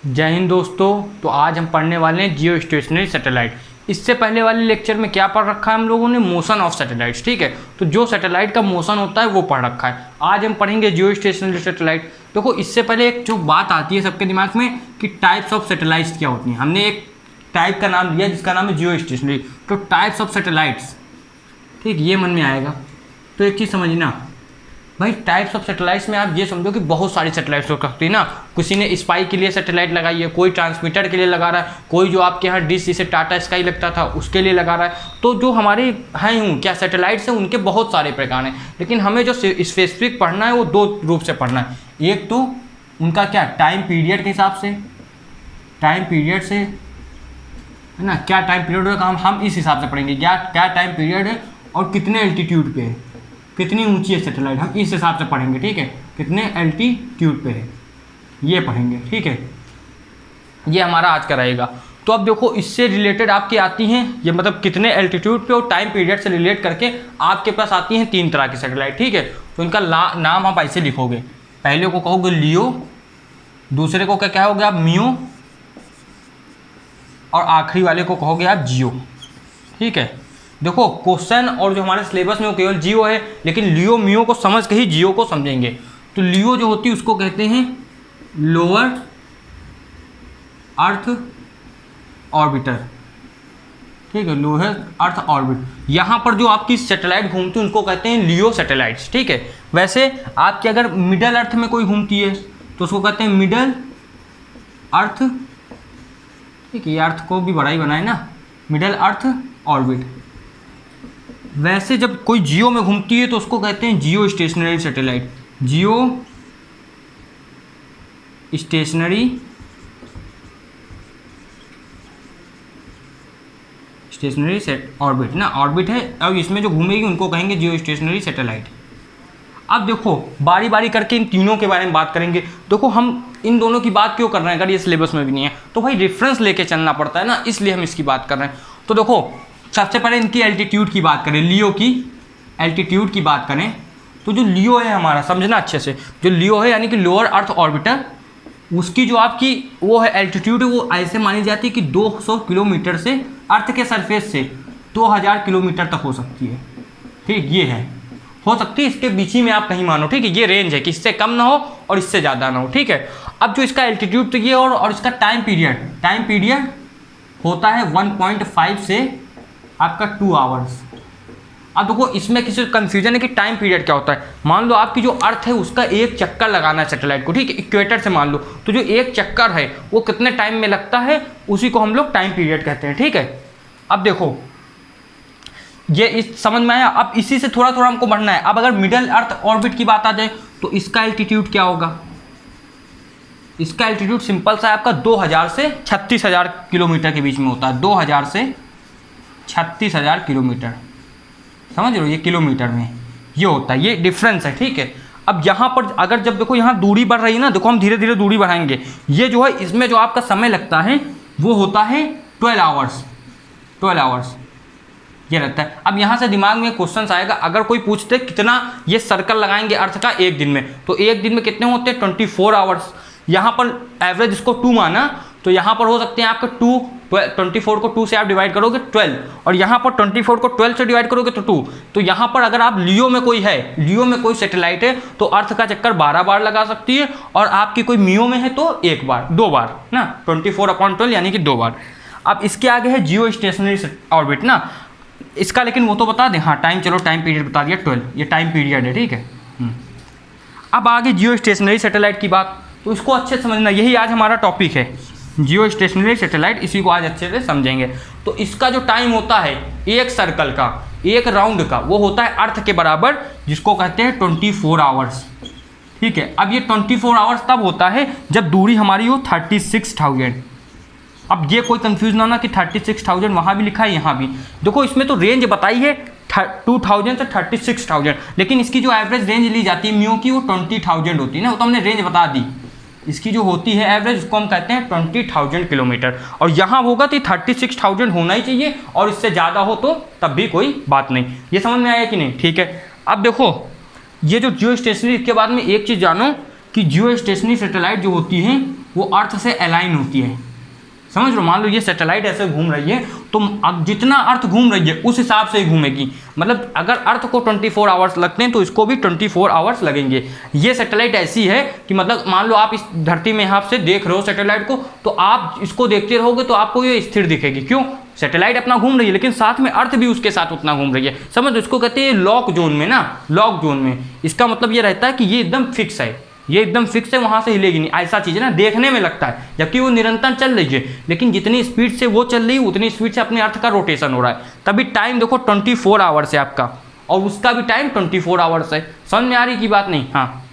जय हिंद दोस्तों। तो आज हम पढ़ने वाले हैं जियो स्टेशनरी सैटेलाइट। इससे पहले वाले लेक्चर में क्या पढ़ रखा है हम लोगों ने, मोशन ऑफ सैटेलाइट्स। ठीक है, तो जो सैटेलाइट का मोशन होता है वो पढ़ रखा है। आज हम पढ़ेंगे जियो स्टेशनरी सैटेलाइट। देखो, इससे पहले एक जो बात आती है सबके दिमाग में कि टाइप्स ऑफ सैटेलाइट्स क्या होती हैं। हमने एक टाइप का नाम दिया जिसका नाम है जियो स्टेशनरी। तो टाइप्स ऑफ सैटेलाइट्स, ठीक, ये मन में आएगा। तो एक चीज़ समझना भाई, टाइप्स ऑफ सैटेलाइट्स में आप ये समझो कि बहुत सारी सैटेलाइट्स हो सकती है ना। किसी ने स्पाई के लिए सैटेलाइट लगाई है, कोई ट्रांसमीटर के लिए लगा रहा है, कोई जो आपके यहाँ डिश जिसे टाटा स्काई लगता था उसके लिए लगा रहा है। तो जो हमारे हैं क्या सैटेलाइट्स हैं, उनके बहुत सारे प्रकार हैं। लेकिन हमें जो स्पेसिफिक पढ़ना है वो दो रूप से पढ़ना है। एक तो उनका क्या टाइम पीरियड के हिसाब से, टाइम पीरियड से है ना, क्या टाइम पीरियड का काम हम इस हिसाब से पढ़ेंगे। क्या टाइम पीरियड है और कितने एल्टीट्यूड पे है, कितनी ऊंची है सैटेलाइट, हम इस हिसाब से पढ़ेंगे। ठीक है, कितने एल्टीट्यूड पे है ये पढ़ेंगे। ठीक है, ये हमारा आज का रहेगा। तो अब देखो, इससे रिलेटेड आपकी आती हैं ये, मतलब कितने एल्टीट्यूड पे और टाइम पीरियड से रिलेट करके आपके पास आती हैं 3 तरह की सैटेलाइट। ठीक है, तो इनका नाम आप ऐसे लिखोगे। पहले को कहोगे लियो, दूसरे को क्या कहोगे आप मियो, और आखिरी वाले को कहोगे आप जियो। ठीक है, देखो क्वेश्चन और जो हमारे सिलेबस में वो केवल जियो है, लेकिन लियो मियो को समझ के ही जियो को समझेंगे। तो लियो जो होती है उसको कहते हैं लोअर अर्थ ऑर्बिटर। ठीक है, लोअर अर्थ ऑर्बिट। यहाँ पर जो आपकी सैटेलाइट घूमती है उनको कहते हैं लियो सैटेलाइट्स। ठीक है, वैसे आपकी अगर मिडल अर्थ में कोई घूमती है तो उसको कहते हैं मिडल अर्थ। ठीक है, ये अर्थ को भी बड़ा ही बनाए ना, मिडल अर्थ ऑर्बिट। वैसे जब कोई जियो में घूमती है तो उसको कहते हैं जियो स्टेशनरी सैटेलाइट। जियो स्टेशनरी ऑर्बिट ना, ऑर्बिट है, और इसमें जो घूमेगी उनको कहेंगे जियो स्टेशनरी सैटेलाइट। अब देखो, बारी बारी करके इन तीनों के बारे में बात करेंगे। देखो, हम इन दोनों की बात क्यों कर रहे हैं, अगर ये सिलेबस में भी नहीं है तो भाई रेफरेंस लेके चलना पड़ता है ना, इसलिए हम इसकी बात कर रहे हैं। तो देखो, सबसे पहले इनकी एल्टीट्यूड की बात करें, लियो की एल्टीट्यूड की बात करें तो जो लियो है हमारा, समझना अच्छे से, जो लियो है यानी कि लोअर अर्थ ऑर्बिटर, उसकी जो आपकी वो है एल्टीट्यूड है, वो ऐसे मानी जाती है कि 200 किलोमीटर से अर्थ के सरफेस से 2000 किलोमीटर तक हो सकती है। ठीक, ये है, हो सकती है इसके बीच ही में आप कहीं मानो। ठीक है, ये रेंज है कि इससे कम ना हो और इससे ज़्यादा ना हो। ठीक है, अब जो इसका एल्टीट्यूड तो ये और इसका टाइम पीरियड होता है 1.5 से आपका 2 आवर्स। अब देखो, इसमें किसी कंफ्यूजन है कि टाइम पीरियड क्या होता है। मान लो आपकी जो अर्थ है उसका एक चक्कर लगाना है सैटेलाइट को, ठीक है, इक्वेटर से मान लो, तो जो एक चक्कर है वो कितने टाइम में लगता है, उसी को हम लोग टाइम पीरियड कहते हैं। ठीक है, अब देखो ये इस समझ में आया। अब इसी से थोड़ा थोड़ा हमको बढ़ना है। अब अगर मिडल अर्थ ऑर्बिट की बात आ जाए तो इसका एल्टीट्यूड क्या होगा। इसका एल्टीट्यूड सिंपल सा है आपका 2000 से 36,000 किलोमीटर के बीच में होता है। 2000 से 36,000 किलोमीटर, समझ रहे हो, ये किलोमीटर में ये होता है, ये डिफरेंस है। ठीक है, अब यहाँ पर अगर जब देखो यहाँ दूरी बढ़ रही है ना, देखो हम धीरे धीरे दूरी बढ़ाएंगे, ये जो है इसमें जो आपका समय लगता है वो होता है 12 आवर्स ये रहता है। अब यहाँ से दिमाग में क्वेश्चन आएगा, अगर कोई पूछते कितना ये सर्कल लगाएंगे अर्थ का एक दिन में, तो एक दिन में कितने होते हैं 24 आवर्स। यहाँ पर एवरेज इसको 2 माना, तो यहाँ पर हो सकते हैं आपके 24 को 2 से आप डिवाइड करोगे 12, और यहाँ पर 24 को 12 से डिवाइड करोगे तो 2। तो यहाँ पर अगर आप लियो में कोई सैटेलाइट है तो अर्थ का चक्कर 12 बार लगा सकती है, और आपकी कोई मियो में है तो 2 बार ना, 24/12 यानी कि 2 बार। अब इसके आगे है जियो स्टेशनरी ऑर्बिट ना, इसका लेकिन वो तो बता दें। हाँ, टाइम, चलो टाइम पीरियड बता दिया 12, ये टाइम पीरियड है। ठीक है, अब आगे जियो स्टेशनरी सैटेलाइट की बात, तो इसको अच्छे से समझना, यही आज हमारा टॉपिक है, जियो स्टेशनरी सैटेलाइट, इसी को आज अच्छे से समझेंगे। तो इसका जो टाइम होता है एक सर्कल का, एक राउंड का, वो होता है अर्थ के बराबर, जिसको कहते हैं 24 आवर्स। ठीक है, अब ये 24 आवर्स तब होता है जब दूरी हमारी हो 36,000। अब ये कोई कंफ्यूज ना होना कि 36,000 वहाँ भी लिखा है यहाँ भी। देखो, इसमें तो रेंज बताई है 2000 से 36,000, लेकिन इसकी जो एवरेज रेंज ली जाती है म्यू की वो 20,000 होती है ना, वो तो हमने रेंज बता दी। इसकी जो होती है एवरेज, उसको हम कहते हैं 20,000 किलोमीटर, और यहाँ होगा तो 36,000 होना ही चाहिए, और इससे ज़्यादा हो तो तब भी कोई बात नहीं। ये समझ में आया कि नहीं। ठीक है, अब देखो, ये जो जियो स्टेशनरी, इसके बाद में एक चीज़ जानो कि जियो स्टेशनरी सैटेलाइट जो होती हैं वो अर्थ से अलाइन होती है। समझ लो, मान लो ये सैटेलाइट ऐसे घूम रही है, तो अब जितना अर्थ घूम रही है उस हिसाब से ही घूमेगी। मतलब अगर अर्थ को 24 आवर्स लगते हैं तो इसको भी 24 आवर्स लगेंगे। ये सैटेलाइट ऐसी है कि मतलब मान लो आप इस धरती में यहाँ से देख रहे हो सैटेलाइट को, तो आप इसको देखते रहोगे तो आपको ये स्थिर दिखेगी। क्यों? सैटेलाइट अपना घूम रही है, लेकिन साथ में अर्थ भी उसके साथ उतना घूम रही है। समझ लो, इसको कहते हैं लॉक जोन में ना, लॉक जोन में। इसका मतलब ये रहता है कि ये एकदम फिक्स है, ये एकदम फिक्स है, वहाँ से हिलेगी नहीं। ऐसा चीज़ है ना, देखने में लगता है जबकि वो निरंतर चल रही है, लेकिन जितनी स्पीड से वो चल रही है उतनी स्पीड से अपने अर्थ का रोटेशन हो रहा है। तभी टाइम देखो 24 आवर्स है आपका, और उसका भी टाइम 24 आवर्स है। समझ में आ रही की बात नहीं? हाँ।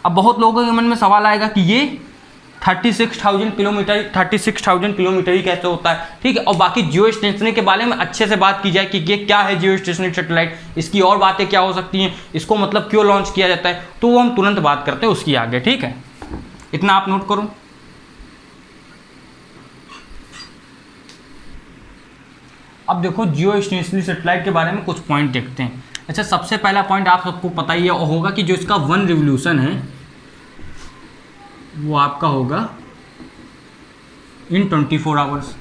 अब बहुत लोगों के मन में सवाल आएगा कि ये 36,000 किलोमीटर ही कैसे होता है? ठीक है। और बाकी जियो स्टेशनरी के बारे में अच्छे से बात की जाए कि ये क्या है जियो स्टेशनरी सैटेलाइट, इसकी और बातें क्या हो सकती हैं, इसको मतलब क्यों लॉन्च किया जाता है, तो वो हम तुरंत बात करते हैं उसकी आगे। ठीक है, इतना आप नोट करो। अब देखो जियो स्टेशनरी सैटेलाइट के बारे में कुछ पॉइंट देखते हैं। अच्छा, सबसे पहला पॉइंट आप सबको पता ही होगा कि जो इसका 1 रिवोल्यूशन है वो आपका होगा इन 24 आवर्स।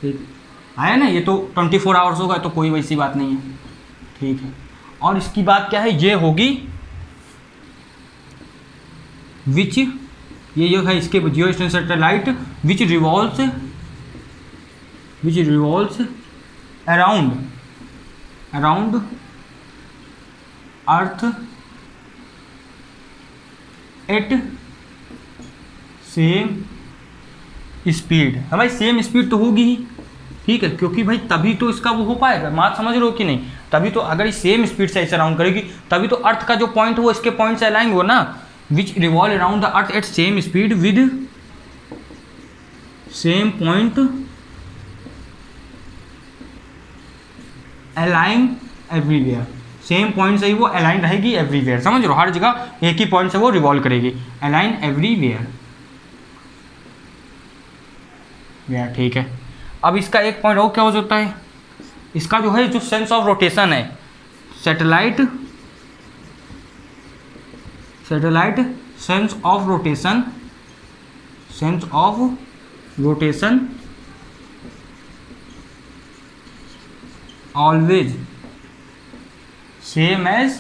ठीक आया ना, ये तो 24 आवर्स होगा, तो कोई वैसी बात नहीं है। ठीक है। और इसकी बात क्या है, ये होगी विच, ये जो है इसके जियो stationery satellite which revolves around earth at same speed. है भाई, सेम स्पीड तो होगी ही। ठीक है, क्योंकि भाई तभी तो इसका वो हो पाएगा। बात समझ रहे हो कि नहीं? तभी तो, अगर सेम स्पीड से ऐसे राउंड करेगी तभी तो अर्थ का जो पॉइंट वो इसके पॉइंट से अलाइन हो ना। विच revolve around the earth at same speed with same point align everywhere. Same point से ही वो अलाइन रहेगी एवरीवेयर। समझ रहे हो, हर जगह एक ही पॉइंट से वो रिवॉल्व करेगी, अलाइन एवरीवेयर। ठीक है। अब इसका एक पॉइंट और क्या हो जाता है, इसका जो है जो सेंस ऑफ रोटेशन है, satellite sense of rotation always same as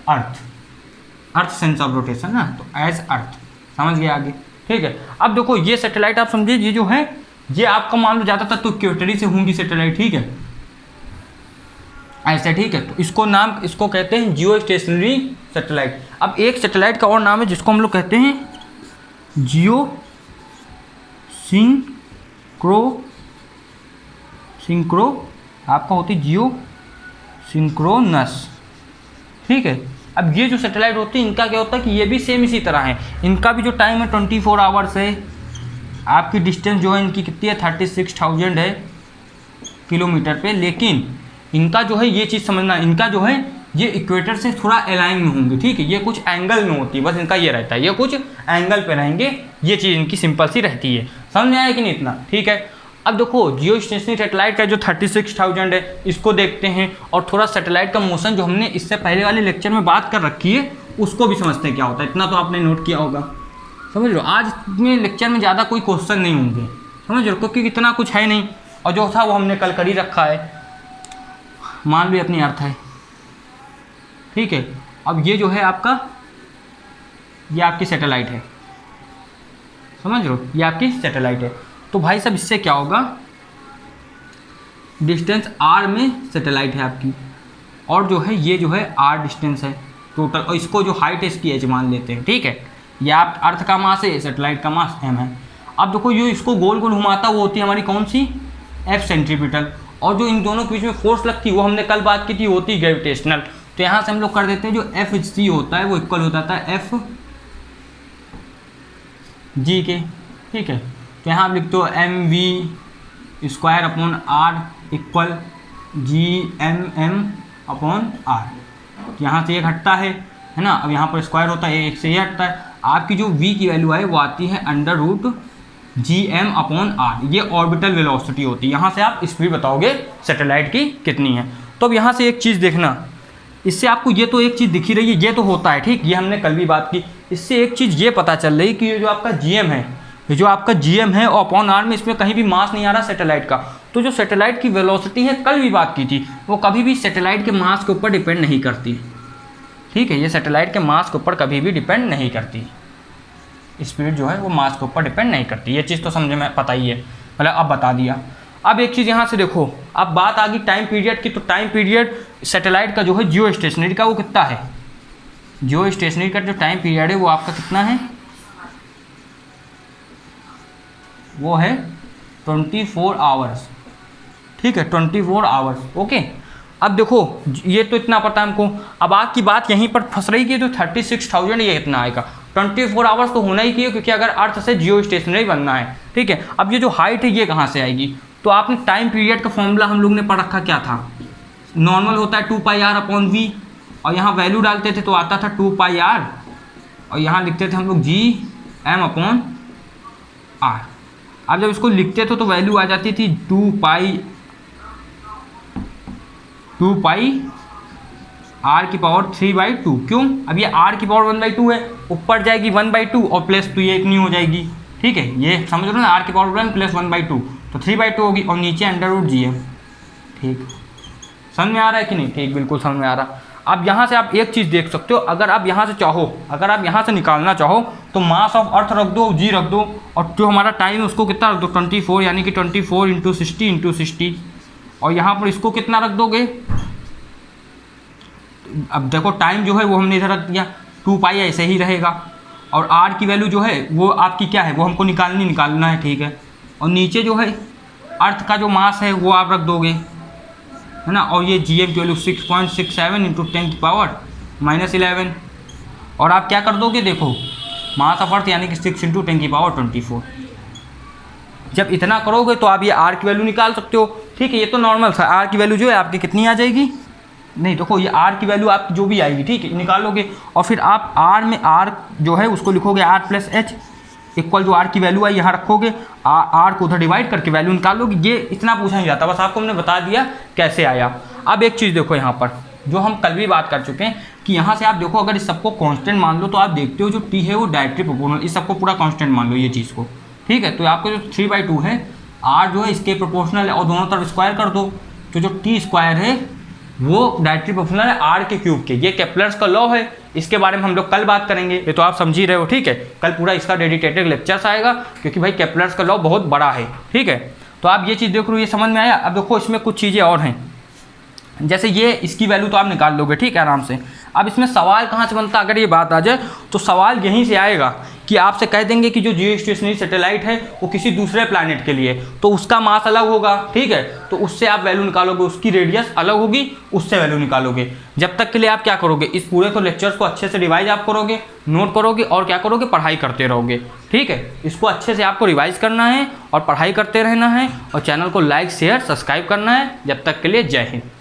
earth sense of rotation ना, तो एज अर्थ। समझ गए आगे? ठीक है। अब देखो ये सैटेलाइट आप समझिए, ये जो है ये आपका मान लो ज़्यादातर तो इक्वेटरी से होंगी सैटेलाइट। ठीक है, ऐसे। ठीक है, तो इसको कहते हैं जियो स्टेशनरी सैटेलाइट। अब एक सैटेलाइट का और नाम है जिसको हम लोग कहते हैं जियो सिंक्रो आपका होती है जियो सिंक्रोनस। ठीक है। अब ये जो सैटेलाइट होती है इनका क्या होता है कि ये भी सेम इसी तरह है। इनका भी जो टाइम है 24 आवर्स है। आपकी डिस्टेंस जो है इनकी कितनी है, 36,000 है किलोमीटर पे। लेकिन इनका जो है ये चीज़ समझना, इनका जो है ये इक्वेटर से थोड़ा अलाइन में होंगे। ठीक है, ये कुछ एंगल में होती है, बस इनका ये रहता है, ये कुछ एंगल पे रहेंगे। ये चीज़ इनकी सिंपल सी रहती है। समझ में आया कि नहीं इतना? ठीक है। अब देखो जियो स्टेशनरी सैटेलाइट का जो 36,000 है इसको देखते हैं, और थोड़ा सैटेलाइट का मोशन जो हमने इससे पहले वाले लेक्चर में बात कर रखी है उसको भी समझते हैं क्या होता है। इतना तो आपने नोट किया होगा। समझ लो, आज में लेक्चर में ज़्यादा कोई क्वेश्चन नहीं होंगे। समझ लो, क्योंकि इतना कुछ है नहीं, और जो था वो हमने कल कर ही रखा है। मान लो अपनी अर्थ है। ठीक है। अब ये जो है आपका, ये आपकी सैटेलाइट है। समझ लो, ये आपकी सैटेलाइट है। तो भाई साहब इससे क्या होगा, डिस्टेंस r में सैटेलाइट है आपकी, और जो है ये जो है r डिस्टेंस है टोटल, और इसको जो हाइट है इसकी h मान लेते हैं। ठीक है, ये आप अर्थ का मास है, सैटेलाइट का मास m है। अब देखो ये इसको गोल गोल घुमाता वो होती है हमारी कौन सी, F सेंट्रीपिटल, और जो इन दोनों के बीच में फोर्स लगती है वो हमने कल बात की थी, होती है ग्रेविटेशनल। तो यहाँ से हम लोग कर देते हैं जो Fg होता है वो इक्वल हो जाता है F g के। ठीक है, तो यहाँ आप लिखते हो mv² इक्वल gmm/r। यहाँ से एक हटता है ना, अब यहाँ पर स्क्वायर होता है, एक से ये हटता है। आपकी जो v की वैल्यू है वो आती है √gm/r। ये ऑर्बिटल वेलोसिटी होती है। यहाँ से आप स्पीड बताओगे सैटेलाइट की कितनी है। तो अब यहाँ से एक चीज़ देखना, इससे आपको ये तो एक चीज़ दिखी रही है, ये तो होता है। ठीक, ये हमने कल भी बात की इससे एक चीज़ ये पता चल रही कि ये जो आपका GM है, ये जो आपका GM है और अपॉन आर में इसमें कहीं भी मास नहीं आ रहा सैटेलाइट का। तो जो सैटेलाइट की वेलोसिटी है, कल भी बात की थी, वो कभी भी सैटेलाइट के मास के ऊपर डिपेंड नहीं करती। ठीक है, ये सैटेलाइट के मास के ऊपर कभी भी डिपेंड नहीं करती। स्पीड जो है वो मास के ऊपर डिपेंड नहीं करती। ये चीज़ तो समझे में पता ही है, मतलब अब बता दिया। अब एक चीज़ यहाँ से देखो, अब बात आ गई टाइम पीरियड की। तो टाइम पीरियड सैटेलाइट का जो है जियो स्टेशनरी का वो कितना है, जियो स्टेशनरी का जो टाइम पीरियड है वो आपका कितना है, वो है 24 आवर्स। ठीक है, 24 आवर्स। ओके, अब देखो ये तो इतना पता है हमको। अब आपकी बात यहीं पर फंस रही कि जो 36,000 ये इतना आएगा। 24 आवर्स तो होना ही चाहिए, क्योंकि अगर अर्थ से जियो स्टेशनरी बनना है। ठीक है, अब ये जो हाइट है ये कहाँ से आएगी? तो आपने टाइम पीरियड का फॉर्मूला हम लोग ने पढ़ रखा क्या था, नॉर्मल होता है 2πr/v, और यहाँ वैल्यू डालते थे तो आता था 2πr, और यहाँ लिखते थे हम लोग Gm/r। अब जब इसको लिखते थे तो वैल्यू आ जाती थी 2πr की पावर 3/2। क्यों? अब ये r की पावर 1/2 है, ऊपर जाएगी 1/2 और प्लस 2 ये इतनी हो जाएगी। ठीक है, ये समझ लो ना, r की पावर 1 प्लस 1/2 तो 3/2 होगी, और नीचे √Gm। ठीक, समझ में आ रहा है कि नहीं? ठीक, बिल्कुल समझ में आ रहा। अब यहाँ से आप एक चीज़ देख सकते हो, अगर आप यहाँ से चाहो, अगर आप यहाँ से निकालना चाहो तो मास ऑफ अर्थ रख दो, G रख दो, और जो हमारा टाइम है उसको कितना रख दो 24, यानी कि 24 × 60 × 60, और यहाँ पर इसको कितना रख दोगे? अब देखो टाइम जो है वो हमने इधर रख दिया, 2π ऐसे ही रहेगा, और r की वैल्यू जो है वो आपकी क्या है, वो हमको निकालना है। ठीक है, और नीचे जो है अर्थ का जो मास है वो आप रख दोगे, है ना, और ये Gm की वैल्यू 6.67 × 10⁻11, और आप क्या कर दोगे, देखो मास ऑफ अर्थ यानी कि 6 × 10⁻24। जब इतना करोगे तो आप ये r की वैल्यू निकाल सकते हो। ठीक है, ये तो नॉर्मल था। r की वैल्यू जो है आपकी कितनी आ जाएगी, नहीं देखो ये r की वैल्यू आप जो भी आएगी, ठीक है, निकालोगे, और फिर आप r में r जो है उसको लिखोगे r + h इक्वल जो r की वैल्यू आई यहाँ रखोगे, r को उधर डिवाइड करके वैल्यू निकालोगे। ये इतना पूछा नहीं जाता, बस आपको हमने बता दिया कैसे आया। अब एक चीज़ देखो यहाँ पर, जो हम कल भी बात कर चुके हैं कि यहाँ से आप देखो, अगर इस सबको कांस्टेंट मान लो तो आप देखते हो जो t है वो डायरेक्टली प्रोपोर्शनल, इस सबको पूरा कांस्टेंट मान लो ये चीज़ को। ठीक है, तो आपका जो 3/2 है, r जो है इसके प्रोपोर्शनल है, और दोनों तरफ स्क्वायर कर दो, तो जो t² है वो डायरेक्टली प्रोपोर्शनल है r के क्यूब के। ये केप्लर्स का लॉ है, इसके बारे में हम लोग कल बात करेंगे, ये तो आप समझ ही रहे हो। ठीक है, कल पूरा इसका डेडिकेटेड लेक्चर्स आएगा, क्योंकि भाई केप्लर्स का लॉ बहुत बड़ा है। ठीक है, तो आप ये चीज़ देख रहे हो, ये समझ में आया। अब देखो इसमें कुछ चीज़ें और हैं, जैसे ये इसकी वैल्यू तो आप निकाल लोगे, ठीक है, आराम से। अब इसमें सवाल कहाँ से बनता है, अगर ये बात आ जाए तो सवाल यहीं से आएगा कि आपसे कह देंगे कि जो जियो स्टेशनरी सैटेलाइट है वो किसी दूसरे प्लैनेट के लिए, तो उसका मास अलग होगा। ठीक है, तो उससे आप वैल्यू निकालोगे, उसकी रेडियस अलग होगी, उससे वैल्यू निकालोगे। जब तक के लिए आप क्या करोगे, इस पूरे को लेक्चर्स को अच्छे से रिवाइज आप करोगे, नोट करोगे, और क्या करोगे, पढ़ाई करते रहोगे। ठीक है, इसको अच्छे से आपको रिवाइज करना है और पढ़ाई करते रहना है, और चैनल को लाइक शेयर सब्सक्राइब करना है। जब तक के लिए जय हिंद।